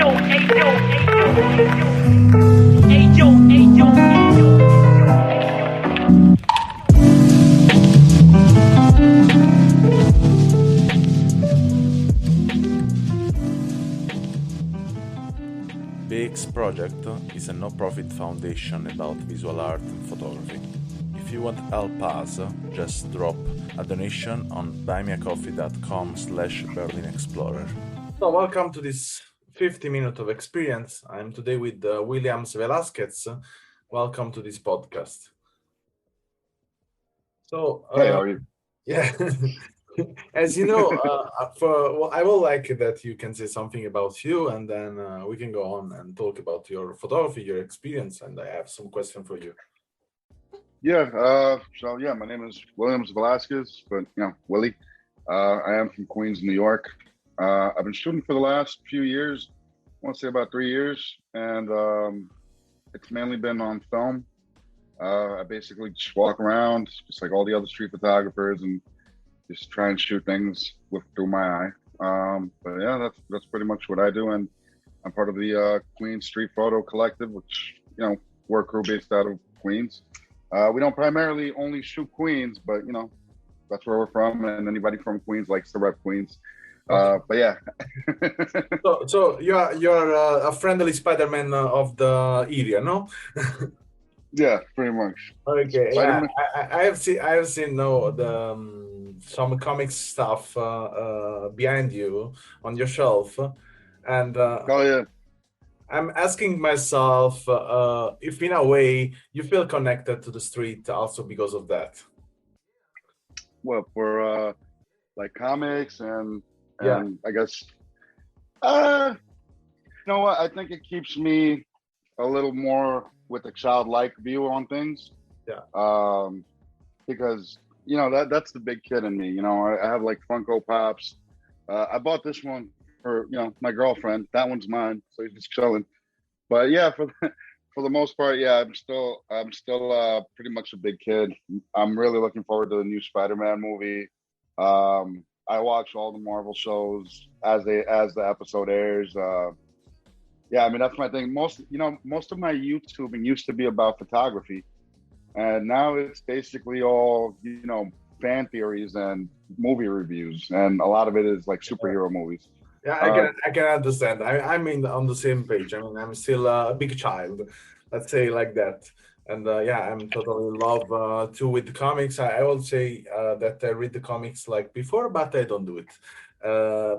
BEEX project is a no-profit foundation about visual art and photography. If you want to help us, just drop a donation on buymeacoffee.com/BerlinExplorer. So welcome to this 50 minutes of experience. I'm today with Velazquez. Welcome to this podcast. So, hey, how are you? Yeah, as you know, I would like that you can say something about you, and then we can go on and talk about your photography, your experience, and I have some question for you. Yeah, my name is Velazquez, but Willie. I am from Queens, New York. I've been shooting for the last few years. I want to say about 3 years, and it's mainly been on film. I basically just walk around, just like all the other street photographers, and just try and shoot things through my eye. But yeah, that's pretty much what I do, and I'm part of the Queens Street Photo Collective, which we're a crew based out of Queens. We don't primarily only shoot Queens, but that's where we're from, and anybody from Queens likes to rep Queens. But yeah. so you're a friendly Spider-Man of the area, no? Yeah, pretty much. Okay, yeah, I have seen some comics stuff behind you on your shelf, and oh yeah, I'm asking myself if in a way you feel connected to the street also because of that. Well, for like comics and Yeah. I guess you know what? I think it keeps me a little more with a childlike view on things. Yeah. Because that's the big kid in me. I have like Funko Pops. I bought this one for my girlfriend. That one's mine, so he's just chilling. But yeah, for the most part, yeah, I'm still pretty much a big kid. I'm really looking forward to the new Spider-Man movie. I watch all the Marvel shows as the episode airs. Yeah, I mean that's my thing. Most of my YouTubing used to be about photography, and now it's basically all fan theories and movie reviews, and a lot of it is like superhero movies. Yeah, I can understand. I'm on the same page. I mean, I'm still a big child, let's say like that. And I'm totally love too with the comics. I will say that I read the comics like before, but I don't do it.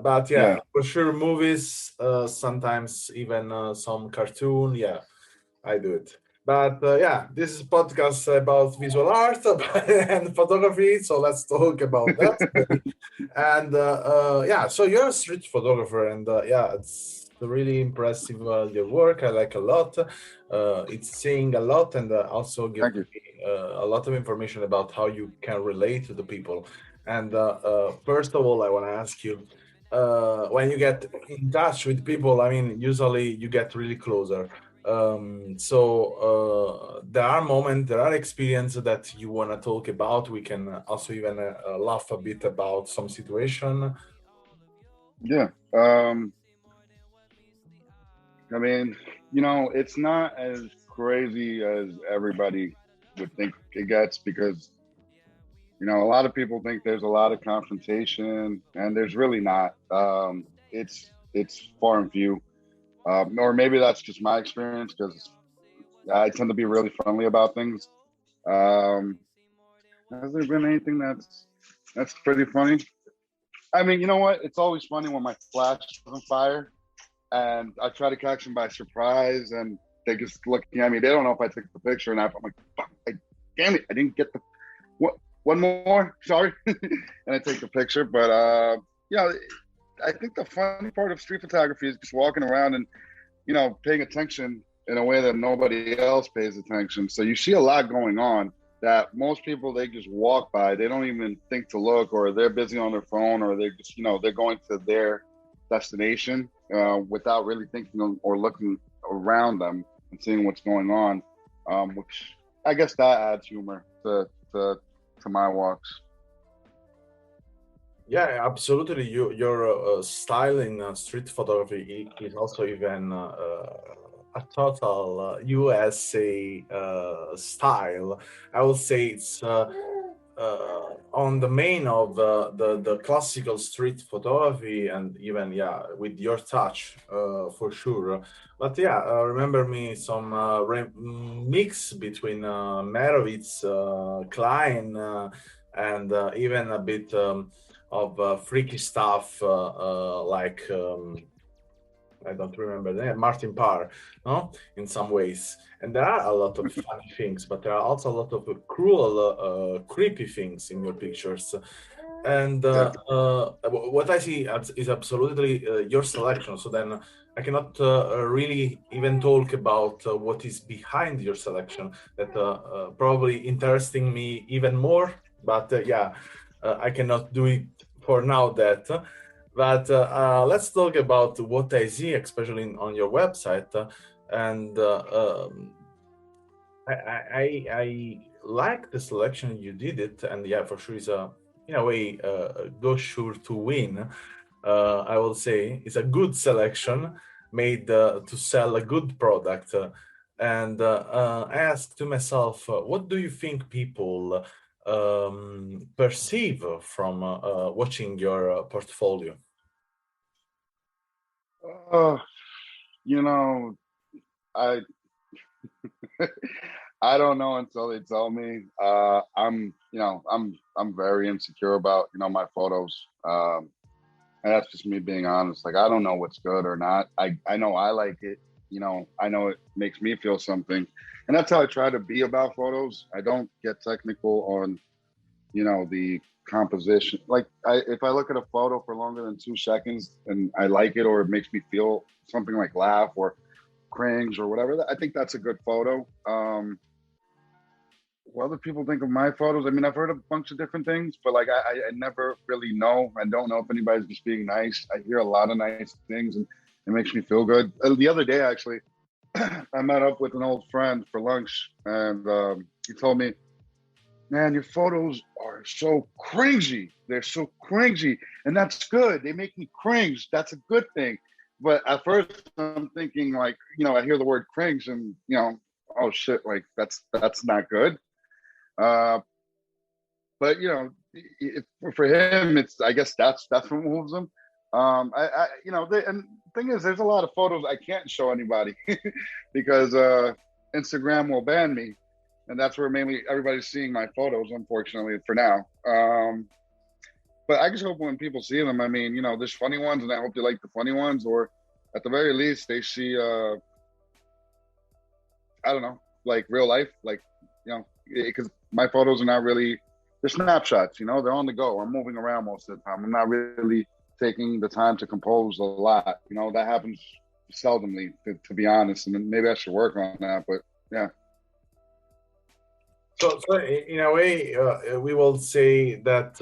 But Yeah. for sure, movies, sometimes even some cartoon. Yeah, I do it. But this is a podcast about visual art and photography. So let's talk about that. And so you're a street photographer, and it's really impressive your work. I like a lot. It's saying a lot, and also give me a lot of information about how you can relate to the people. And first of all, I want to ask you, when you get in touch with people, I mean, usually you get really closer. There are moments, there are experiences that you want to talk about. We can also even laugh a bit about some situation. Yeah. I mean, it's not as crazy as everybody would think it gets, because a lot of people think there's a lot of confrontation, and there's really not. It's far and few. Or maybe that's just my experience, because I tend to be really friendly about things. Has there been anything that's pretty funny? I mean, you know what? It's always funny when my flash doesn't fire, and I try to catch them by surprise, and they just looking at me. They don't know if I took the picture, and I'm like, damn it, I didn't get the what. One more, sorry, and I take the picture. But I think the funny part of street photography is just walking around and paying attention in a way that nobody else pays attention. So you see a lot going on that most people, they just walk by. They don't even think to look, or they're busy on their phone, or they're just they're going to their destination without really thinking or looking around them and seeing what's going on, which I guess that adds humor to my walks. Yeah, absolutely. Your style in street photography is also even a total USA style. I would say it's on the main of the classical street photography, and even with your touch for sure. But remember me some mix between Merowitz, Klein, and even a bit. Of freaky stuff like I don't remember the name, Martin Parr, no, in some ways. And there are a lot of funny things, but there are also a lot of cruel, creepy things in your pictures. And Yeah. what I see is absolutely your selection. So then I cannot really even talk about what is behind your selection. That probably interesting me even more. But I cannot do it for now. But let's talk about what I see, especially on your website. And I like the selection you did it, and for sure is a in a way go sure to win. I will say it's a good selection made to sell a good product. And I asked to myself, what do you think people perceive from watching your portfolio? Uh, you know, I I don't know until they tell me. I'm very insecure about my photos. And that's just me being honest. Like I don't know what's good or not. I know I like it. I know it makes me feel something, and that's how I try to be about photos. I don't get technical on the composition. Like if I look at a photo for longer than 2 seconds and I like it or it makes me feel something like laugh or cringe or whatever, I think that's a good photo. What other people think of my photos? I mean, I've heard a bunch of different things, but like I never really know. I don't know if anybody's just being nice. I hear a lot of nice things, and it makes me feel good. The other day, actually, I met up with an old friend for lunch, and he told me, "Man, your photos are so cringy. They're so cringy, and that's good. They make me cringe. That's a good thing." But at first, I'm thinking like, I hear the word cringe, and oh shit, like that's not good. Uh, but for him, it's I guess that's what moves him. And the thing is, there's a lot of photos I can't show anybody because Instagram will ban me, and that's where mainly everybody's seeing my photos, unfortunately, for now. But I just hope when people see them, I mean, there's funny ones, and I hope they like the funny ones, or at the very least, they see, I don't know, like real life, like, because my photos are not really, they're snapshots, they're on the go. I'm moving around most of the time. I'm not really taking the time to compose a lot. That happens seldomly, to be honest. And maybe I should work on that, but yeah. So in a way, we will say that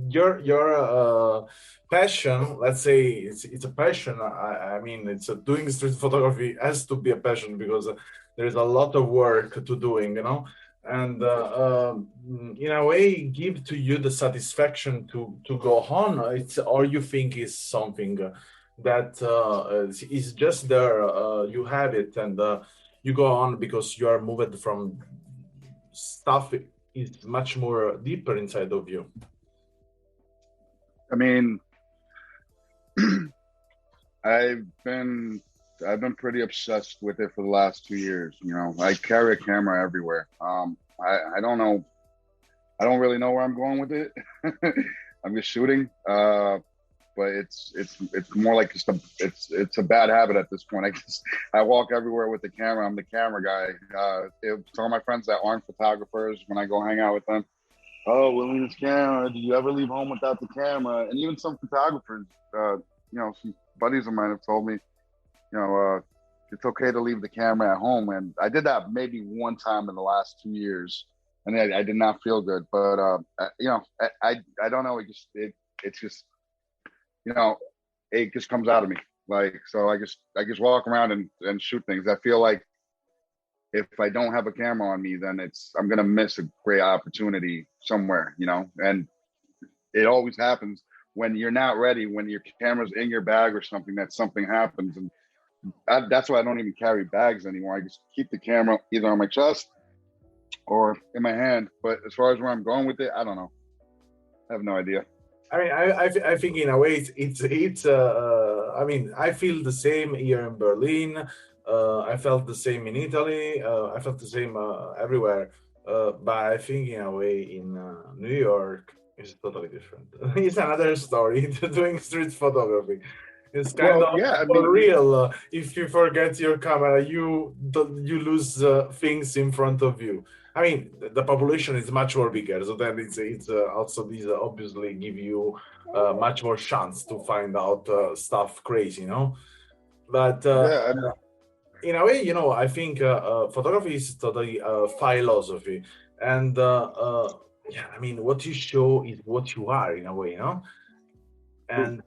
your passion, let's say it's a passion. I mean, it's doing street photography has to be a passion because there is a lot of work to doing, and in a way, give to you the satisfaction to go on. It's or you think is something that is just there. You have it and. You go on because you are moved from stuff is much more deeper inside of you. I mean, I've been pretty obsessed with it for the last 2 years. I carry a camera everywhere. I don't know. I don't really know where I'm going with it. I'm just shooting. But it's more like it's a bad habit at this point. I walk everywhere with the camera. I'm the camera guy. It's all my friends that aren't photographers, when I go hang out with them, oh, William's camera. Did you ever leave home without the camera? And even some photographers, some buddies of mine have told me, it's okay to leave the camera at home. And I did that maybe one time in the last 2 years, and I did not feel good. But I don't know. It's just it just comes out of me. Like, so I just walk around and shoot things. I feel like if I don't have a camera on me, then I'm gonna miss a great opportunity somewhere, And it always happens when you're not ready, when your camera's in your bag or something, that something happens. And that's why I don't even carry bags anymore. I just keep the camera either on my chest or in my hand. But as far as where I'm going with it, I don't know. I have no idea. I mean, I think in a way it's I mean, I feel the same here in Berlin. I felt the same in Italy. I felt the same everywhere. But I think in a way in New York is totally different. It's another story. Doing street photography. It's kind Well, of yeah, I for mean, real. If you forget your camera, you lose things in front of you. I mean, the population is much more bigger, so then it's also these obviously give you much more chance to find out stuff crazy, But yeah, I mean, in a way, I think photography is totally philosophy, and yeah, I mean, what you show is what you are in a way, true. And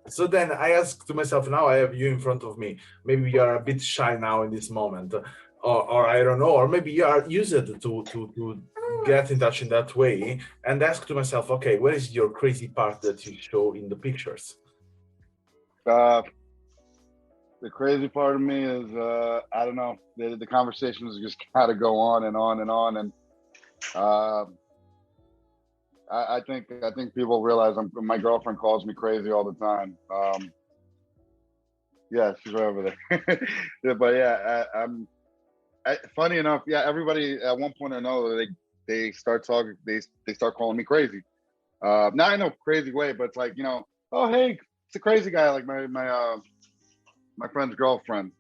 so then I ask to myself, now I have you in front of me. Maybe you are a bit shy now in this moment, or I don't know, or maybe you are used to get in touch in that way, and ask to myself, okay, where is your crazy part that you show in the pictures? The crazy part of me is, I don't know, the conversations just kind of go on and on and on. And I think people realize my girlfriend calls me crazy all the time. Yeah, she's right over there. Yeah, but yeah, funny enough, yeah, everybody at one point or another, they start talking, they start calling me crazy. Not in a crazy way, but it's like, oh, hey, it's a crazy guy, like my friend's girlfriend,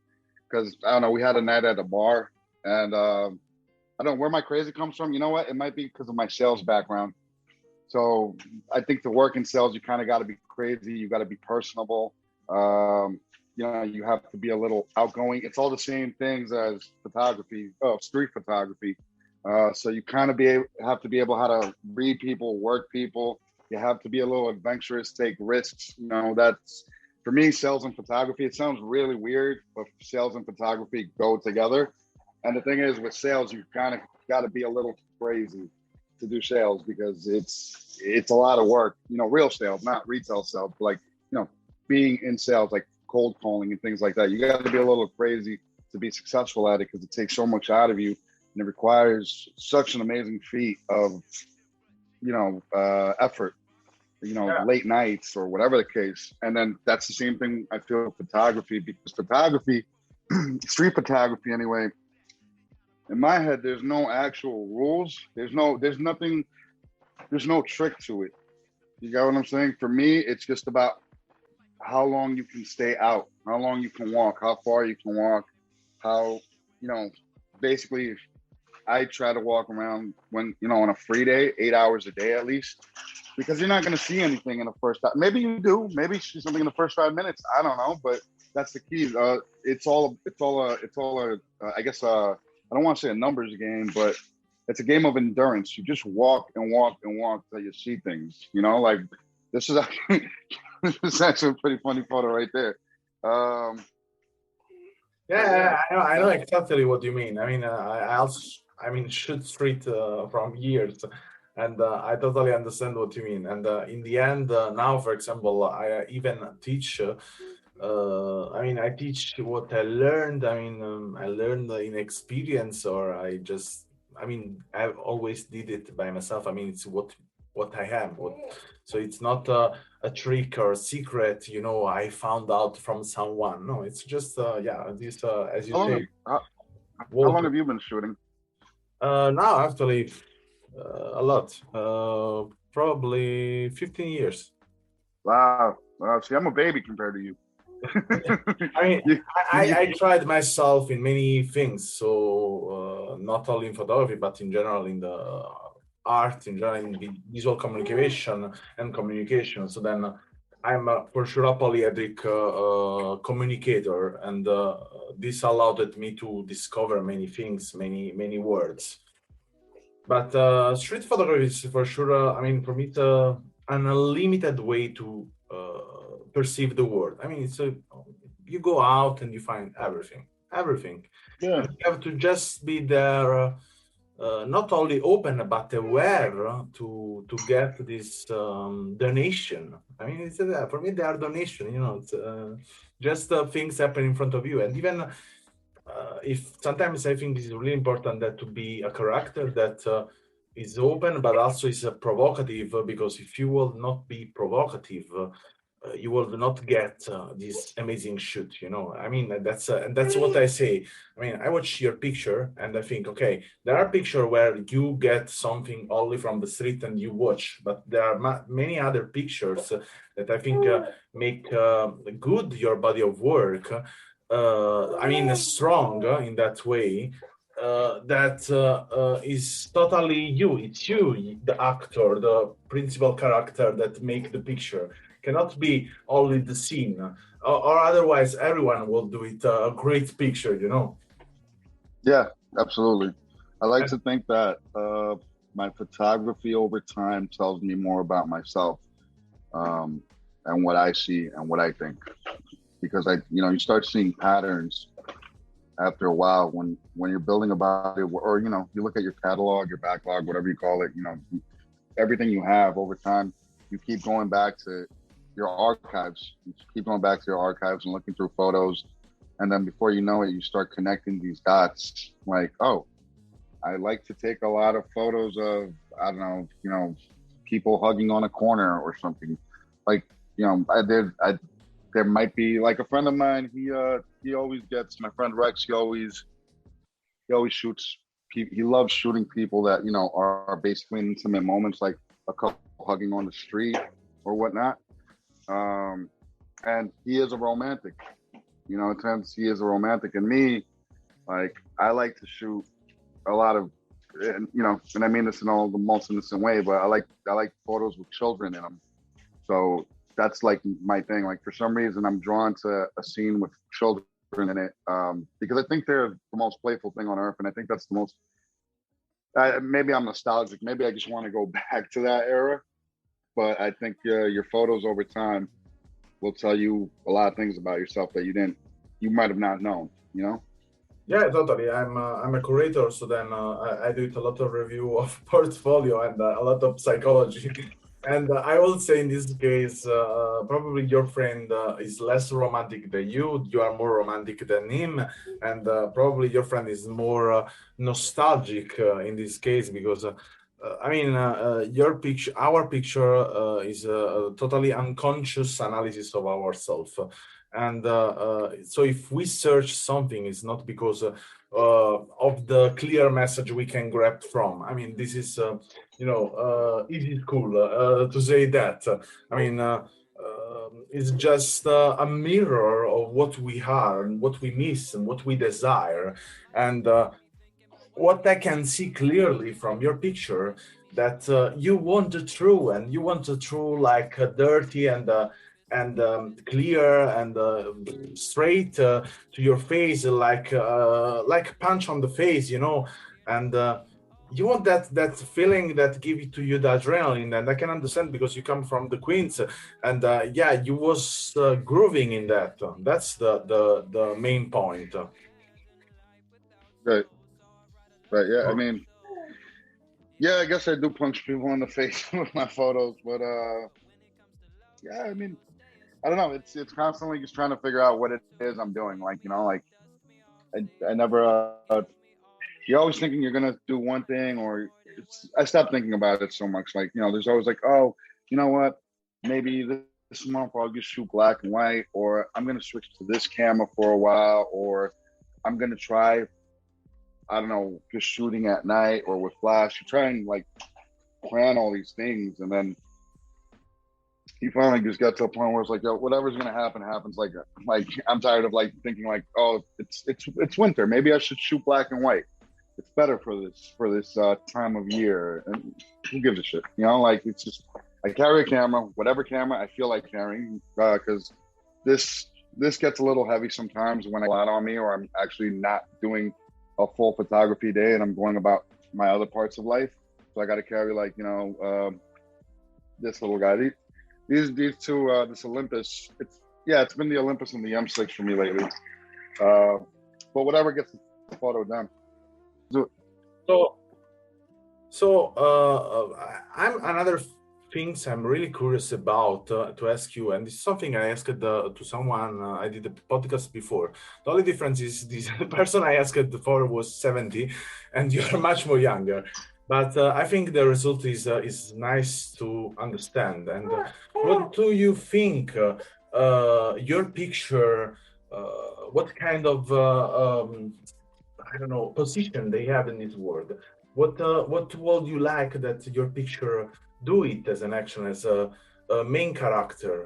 because I don't know, we had a night at a bar, and I don't know where my crazy comes from. You know what? It might be because of my sales background. So I think to work in sales, you kind of got to be crazy. You got to be personable. You have to be a little outgoing. It's all the same things as photography, street photography. So you kind of have to be able how to read people, work people. You have to be a little adventurous, take risks. That's for me, sales and photography. It sounds really weird, but sales and photography go together. And the thing is, with sales, you kind of got to be a little crazy to do sales because it's a lot of work. Real sales, not retail sales, but like being in sales, like cold calling and things like that. You got to be a little crazy to be successful at it because it takes so much out of you, and it requires such an amazing feat of effort. Yeah. Late nights or whatever the case. And then that's the same thing I feel with photography, because photography, street photography anyway, in my head, there's no actual rules. There's no trick to it. You got what I'm saying? For me, it's just about how long you can stay out, how long you can walk, how far you can walk, how, basically I try to walk around when, on a free day, 8 hours a day at least, because you're not going to see anything in the first time. Maybe you do. Maybe see something in the first 5 minutes. I don't know, but that's the key. I guess, I don't want to say a numbers game, but it's a game of endurance. You just walk and walk and walk till you see things, like this is actually, this is actually a pretty funny photo right there. Yeah, I know exactly what you mean. I mean, I also, shoot street from years, and I totally understand what you mean. And in the end, now, for example, I even teach. I teach what I learned. I learned in experience, or I've always did it by myself. It's what I am. So it's not a trick or a secret, I found out from someone. No, it's just, this, as you How long say, have, how, how walk. long have you been shooting? Now, actually, a lot. Probably 15 years. Wow. See, I'm a baby compared to you. I mean, You- I tried myself in many things. So not only in photography, but in general in the art, in general in visual communication and communication. So then I'm for sure a polyhedric communicator, and this allowed me to discover many things, many words. But street photography is for sure. For me, it's an unlimited way to perceive the world. You go out and you find everything. everything. Yeah. And you have to just be there, not only open but aware to get this donation. I mean, it's for me they are donation. It's just things happen in front of you, and even if sometimes I think it's really important that to be a character that is open but also is provocative, because if you will not be provocative, you will not get this amazing shoot. I mean, that's what I say. I mean, I watch your picture and I think, okay, there are pictures where you get something only from the street and you watch, but there are many other pictures that I think make good your body of work. I mean, strong in that way. That is totally you. It's you, the actor, the principal character that make the picture. Cannot be only the scene, or otherwise everyone will do it a great picture. Yeah, absolutely. I like And to think that my photography over time tells me more about myself, um, and what I see and what I think. Because you start seeing patterns after a while when you're building a body, or you look at your catalog, your backlog, whatever you call it. Everything you have over time, you keep going back to your archives. You keep going back to your archives and looking through photos, and then before you know it, you start connecting these dots. Like, oh, I like to take a lot of photos of, I don't know, people hugging on a corner or something. Like, there might be like a friend of mine. He always gets, my friend Rex. He always shoots. He loves shooting people that are basically in intimate moments, like a couple hugging on the street or whatnot. And he is a romantic. In terms, he is a romantic, and me, like, I like to shoot a lot of, and I mean this in all the most innocent way, but I like photos with children in them. So that's like my thing. Like, for some reason, I'm drawn to a scene with children in it, because I think they're the most playful thing on earth, and I think that's the most. Maybe I'm nostalgic. Maybe I just want to go back to that era. But I think your photos over time will tell you a lot of things about yourself that you might have not known. yeah, totally. I'm a curator, so then I do it a lot of review of portfolio and a lot of psychology. And I will say in this case, probably your friend is less romantic than you. You are more romantic than him, and probably your friend is more nostalgic in this case because. I mean, your picture, our picture is a totally unconscious analysis of ourselves. And so if we search something, it's not because of the clear message we can grab from. I mean, this is, it is cool to say that. I mean, it's just a mirror of what we are and what we miss and what we desire. And what I can see clearly from your picture that you want the true, and you want the true like dirty and clear and straight to your face, like a punch on the face. And you want that feeling that give it to you the adrenaline, and I can understand because you come from the Queens, and yeah, you was grooving in that. That's the main point. Right. Right. Yeah. I Oh, mean, yeah. I guess I do punch people in the face with my photos, but yeah. I mean, I don't know. It's constantly just trying to figure out what it is I'm doing. Like, like I never. You're always thinking you're gonna do one thing, or I stopped thinking about it so much. Like, there's always like, oh, you know what? Maybe this month I'll just shoot black and white, or I'm gonna switch to this camera for a while, or I'm gonna try, I don't know, just shooting at night or with flash. You try and like plan all these things, and then you finally just got to a point where it's like, yo, whatever's gonna happen happens. Like I'm tired of like thinking like, oh, it's winter. Maybe I should shoot black and white. It's better for this time of year. And who gives a shit? Like, it's just, I carry a camera, whatever camera I feel like carrying, because this gets a little heavy sometimes when I lot on me, or I'm actually not doing a full photography day and I'm going about my other parts of life. So I got to carry like this little guy. These two, this Olympus. It's been the Olympus and the M6 for me lately. but whatever gets the photo done. So, So, I'm another things I'm really curious about to ask you, and this is something I asked to someone. I did a podcast before. The only difference is this person I asked for was 70, and you're much more younger. But I think the result is nice to understand. And what do you think? Your picture. What kind of I don't know position they have in this world? What would you like that your picture do it as an action as a main character?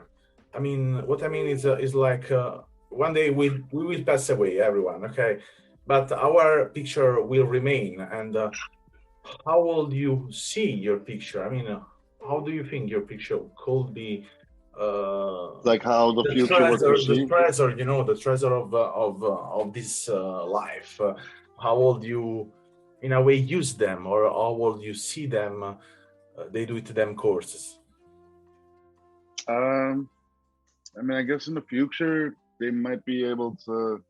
I mean, what I mean is like one day we will pass away, everyone, okay? But our picture will remain. And how will you see your picture? I mean, how do you think your picture could be? like how the future would The proceed. treasure, the treasure of this life. How would you, in a way, use them, or how would you see them? They do it to them courses. Um, I mean, I guess in the future they might be able to,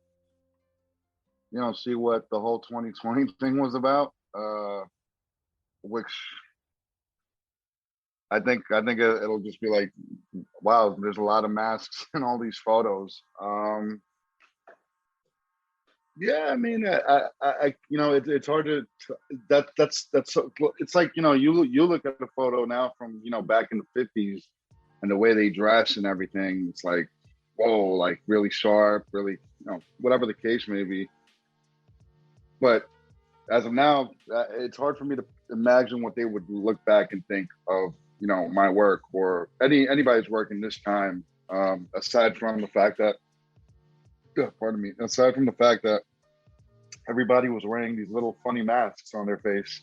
see what the whole 2020 thing was about. Which it'll just be like, wow, there's a lot of masks in all these photos. Yeah, I mean, it's hard to that's so, it's like you look at the photo now from back in the 50s and the way they dress and everything. It's like, whoa, like really sharp, really whatever the case may be. But as of now, it's hard for me to imagine what they would look back and think of my work or anybody's work in this time. Aside from the fact that, pardon me, aside from the fact that everybody was wearing these little funny masks on their face,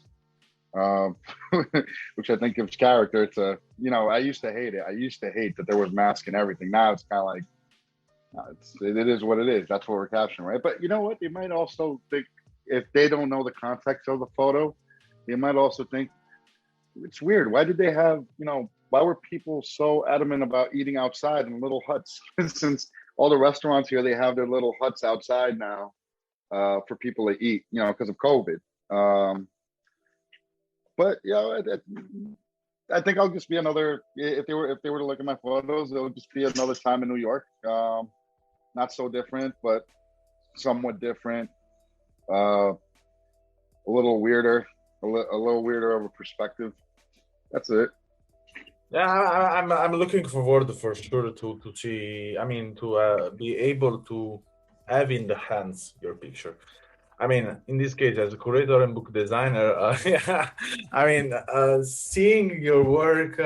which I think gives character to, I used to hate it. I used to hate that there was mask and everything. Now it's kind of like, it is what it is. That's what we're capturing, right? But you know what? They might also think, if they don't know the context of the photo, they might also think it's weird. Why did they have, why were people so adamant about eating outside in little huts? Since all the restaurants here, they have their little huts outside now. For people to eat, because of COVID. But I think I'll just be another. If they were to look at my photos, it'll just be another time in New York. Not so different, but somewhat different. A little weirder, a little weirder of a perspective. That's it. Yeah, I'm looking forward for sure to see. I mean, to be able to have in the hands your picture. I mean, in this case, as a curator and book designer, yeah, I mean, seeing your work,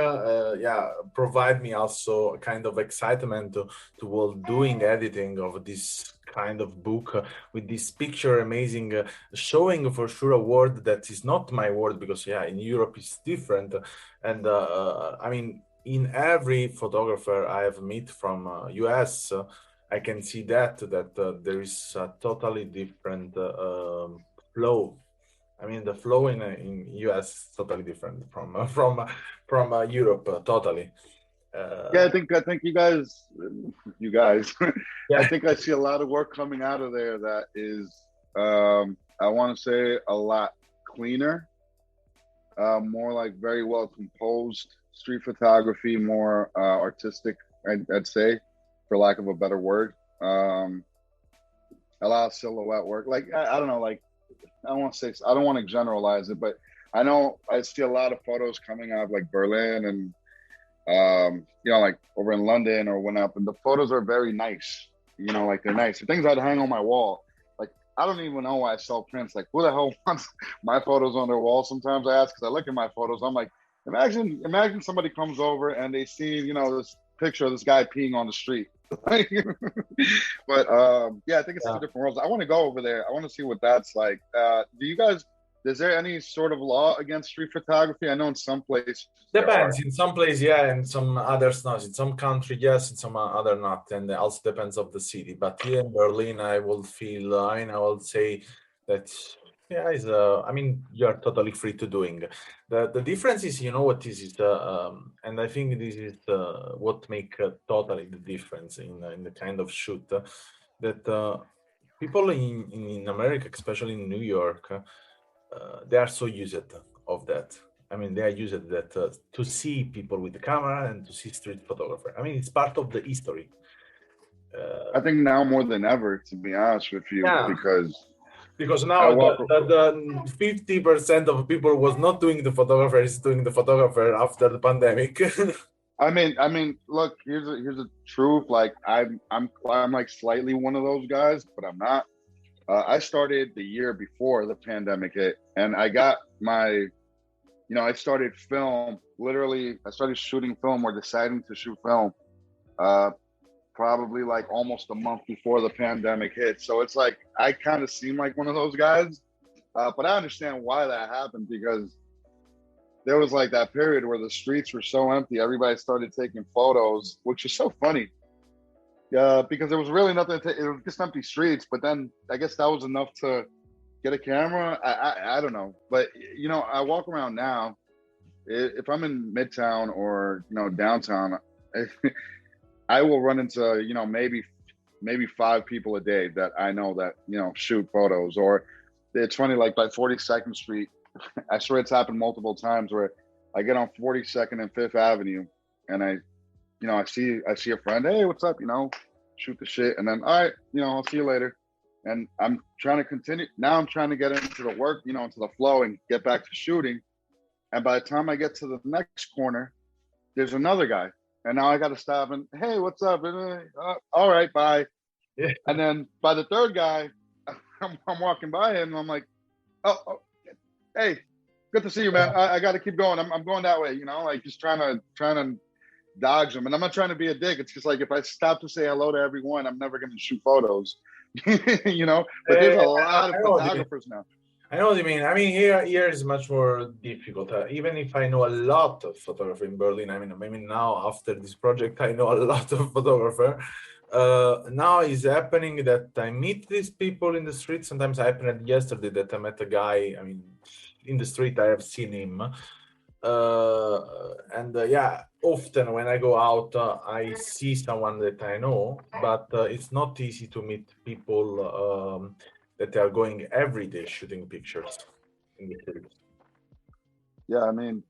provide me also a kind of excitement to doing editing of this kind of book with this picture amazing, showing for sure a word that is not my word, because in Europe it's different. And I mean, in every photographer I have met from US, I can see that there is a totally different flow. I mean, the flow in US is totally different from Europe, totally. Yeah, I think you guys, I Yeah, think I see a lot of work coming out of there that is, I want to say, a lot cleaner, more like very well composed street photography, more artistic, I'd say, for lack of a better word. A lot of silhouette work. Like I don't know, like I don't want to say, I don't want to generalize it, but I know I see a lot of photos coming out of like Berlin and like over in London or whatnot, and the photos are very nice. Like they're nice. The things I'd hang on my wall. Like I don't even know why I sell prints. Like who the hell wants my photos on their wall? Sometimes I ask because I look at my photos. I'm like, imagine somebody comes over and they see this picture of this guy peeing on the street. But I think it's two different worlds. I want to go over there. I want to see what that's like. Do you guys? Is there any sort of law against street photography? I know in some places there are. depends. In some places, yeah, and some others not. In some country, yes, in some other not, and it also depends of the city. But here in Berlin, I will feel. I will say that is. I mean, you are totally free to doing. The difference is, what is it? And I think this is what make totally the difference in the kind of shoot that. people in America, especially in New York, they are so used of that. I mean, they are used that to see people with the camera and to see street photographer. I mean, it's part of the history. I think now more than ever, to be honest with you, Yeah, because I now walk. the 50% of people was not doing the photographer is doing the photographer after the pandemic. Look, here's the truth. Like I'm like slightly one of those guys, but I'm not. I started the year before the pandemic hit, and I got my, I started film. Literally, I started shooting film or deciding to shoot film, uh, probably like almost a month before the pandemic hit. So it's like I kind of seem like one of those guys, but I understand why that happened because there was like that period where the streets were so empty. Everybody started taking photos, which is so funny. Yeah, because there was really nothing to take. It was just empty streets. But then I guess that was enough to get a camera. I don't know. But I walk around now. If I'm in Midtown or downtown, I will run into maybe 5 people a day that I know that shoot photos. Or it's funny, like by 42nd Street. I swear it's happened multiple times where I get on 42nd and Fifth Avenue, and I see a friend. Hey, what's up? Shoot the shit, and then all right, I'll see you later. And I'm trying to continue. Now I'm trying to get into the work, into the flow, and get back to shooting. And by the time I get to the next corner, there's another guy, and now I got to stop and hey, what's up? And, all right, bye. Yeah. And then by the third guy, I'm walking by him, and I'm like, oh, hey, good to see you, man. I got to keep going. I'm going that way, like just trying to dodge them. And I'm not trying to be a dick. It's just like if I stop to say hello to everyone, I'm never going to shoot photos, But there's a lot of photographers now. I know what you mean. I mean, here is much more difficult. Even if I know a lot of photographer in Berlin, I mean, now after this project, I know a lot of photographer. Now it's happening that I meet these people in the street. Sometimes it happened yesterday that I met a guy. I mean, in the street, I have seen him. Yeah, often when I go out, I see someone that I know, but it's not easy to meet people that are going every day shooting pictures in the street. Yeah, I mean,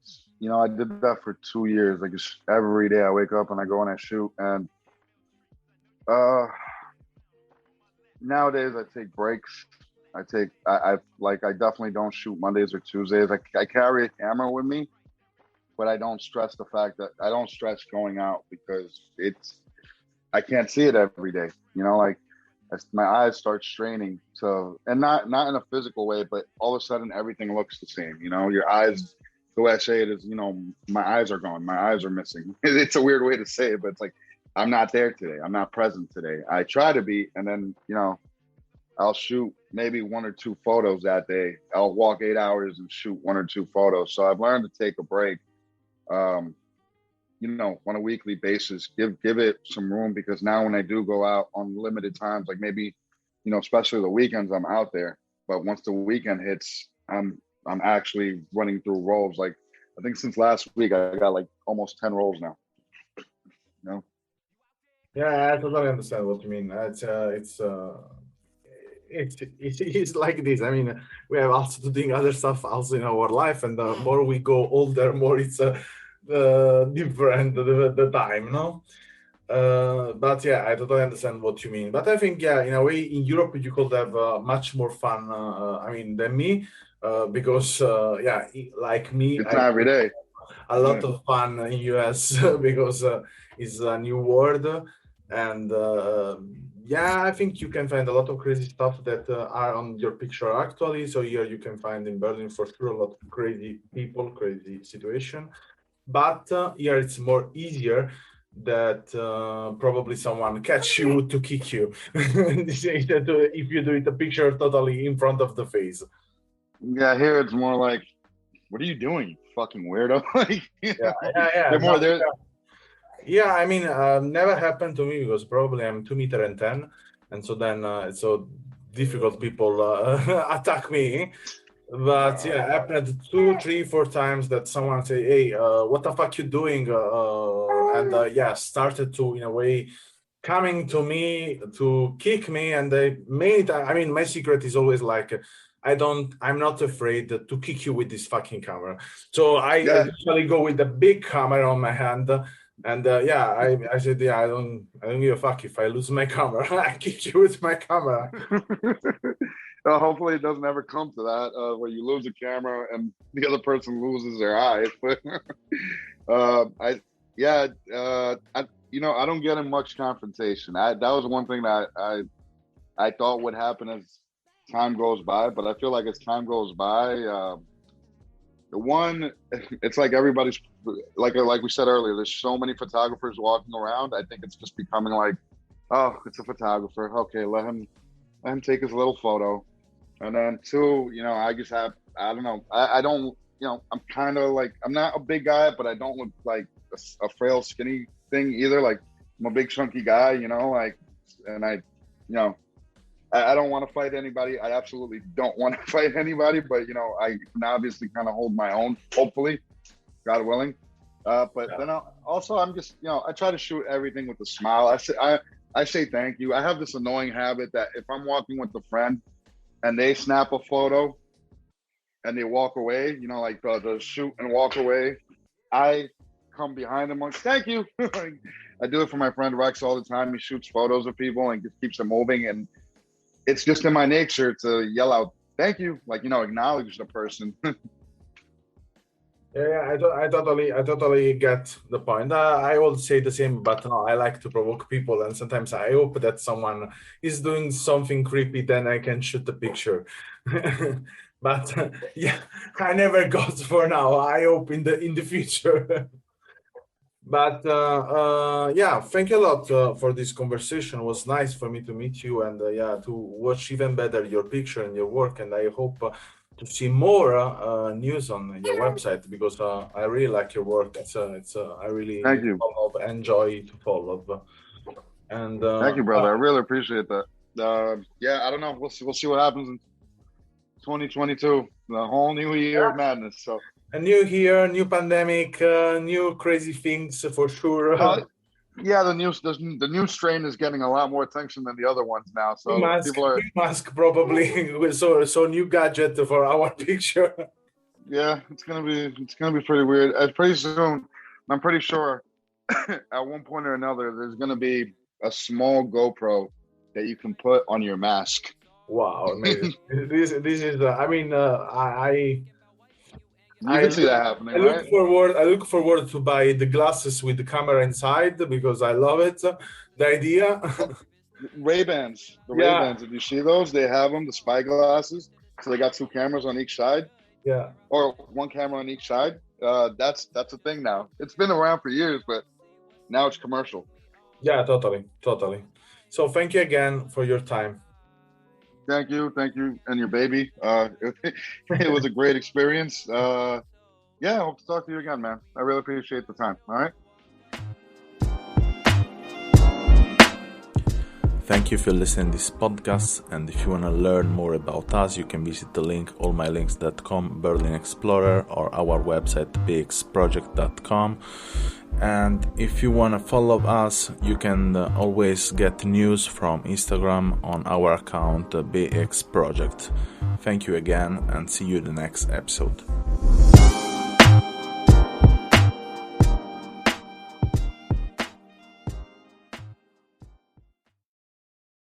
I did that for 2 years. Like just every day I wake up and I go and I shoot. And nowadays I take breaks. I definitely don't shoot Mondays or Tuesdays. I carry a camera with me, but I don't stress the fact that I don't stress going out because I can't see it every day. Like my eyes start straining. So, and not in a physical way, but all of a sudden everything looks the same. Your eyes, the way I say it is, my eyes are gone. My eyes are missing. It's a weird way to say it, but it's like, I'm not there today. I'm not present today. I try to be, and then, I'll shoot maybe 1 or 2 photos that day. I'll walk 8 hours and shoot 1 or 2 photos. So I've learned to take a break, on a weekly basis, give it some room, because now when I do go out on limited times, like maybe, especially the weekends, I'm out there. But once the weekend hits, I'm actually running through rolls. Like I think since last week, I got like almost 10 rolls now. Yeah, I totally understand what you mean. It's like this. I mean, we have also doing other stuff also in our life, and the more we go older, more it's different the time, no? But yeah, I totally understand what you mean. But I think, yeah, in a way, in Europe you could have much more fun. I mean, than me, because yeah, like me, It's not every day. A lot of fun in US because it's a new world, and yeah, I think you can find a lot of crazy stuff that are on your picture actually. So here you can find in Berlin for sure a lot of crazy people, crazy situation. But here it's more easier that probably someone catch you to kick you if you do it a picture totally in front of the face. Yeah, here it's more like, what are you doing, you fucking weirdo? Yeah. They're more there. Yeah, I mean, never happened to me because probably I'm 2 meter and 10, and so then it's so difficult people attack me. But yeah, happened 2, 3, 4 times that someone say, "Hey, what the fuck you doing?" And yeah, started to in a way coming to me to kick me, and they made. I mean, my secret is always like, I'm not afraid to kick you with this fucking camera. So I usually go with the big camera on my hand, and I said, I don't give a fuck if I lose my camera. I kick you with my camera. Hopefully it doesn't ever come to that, where you lose a camera and the other person loses their eye. I don't get in much confrontation. That was one thing that I thought would happen as time goes by, but I feel like as time goes by, it's like everybody's like we said earlier, there's so many photographers walking around. I think it's just becoming like, oh, it's a photographer. Okay, let him take his little photo. And then two, I just have, I don't know. I don't, I'm kind of like, I'm not a big guy, but I don't look like a frail, skinny thing either. Like, I'm a big chunky guy, and I don't want to fight anybody. I absolutely don't want to fight anybody, but I can obviously kind of hold my own, hopefully, God willing. Then I'm just, I try to shoot everything with a smile. I say thank you. I have this annoying habit that if I'm walking with a friend and they snap a photo and they walk away, like the shoot and walk away, I come behind them like, thank you. I do it for my friend Rex all the time. He shoots photos of people and just keeps them moving. And it's just in my nature to yell out, thank you, like, acknowledge the person. I totally get the point. I would say the same, but no, I like to provoke people, and sometimes I hope that someone is doing something creepy, then I can shoot the picture. But I never got for now. I hope in the future. But thank you a lot for this conversation. It was nice for me to meet you, and to watch even better your picture and your work. And I hope to see more news on your website, because I really like your work. I really Thank you. Enjoy to follow. And thank you, brother. I really appreciate that. I don't know. We'll see what happens in 2022. The whole new year of madness. So. A new year, new pandemic, new crazy things for sure. The new strain is getting a lot more attention than the other ones now. So new mask probably. So new gadget for our picture. Yeah, it's gonna be pretty weird. Pretty soon, I'm pretty sure at one point or another, there's gonna be a small GoPro that you can put on your mask. Wow, amazing. this is. You can see that happening. I look forward to buy the glasses with the camera inside, because I love it. The idea. Ray-Bans. Ray-Bans. Did you see those? They have them, the spy glasses. So they got two cameras on each side. Yeah. Or one camera on each side. That's a thing now. It's been around for years, but now it's commercial. Yeah, totally. So thank you again for your time. Thank you, and your baby. It was a great experience. I hope to talk to you again, man. I really appreciate the time. All right. Thank you for listening to this podcast, and if you want to learn more about us, you can visit the link allmylinks.com, Berlin Explorer, or our website BEEXproject.com. And if you want to follow us, you can always get news from Instagram on our account BEEX Project. Thank you again, and see you in the next episode.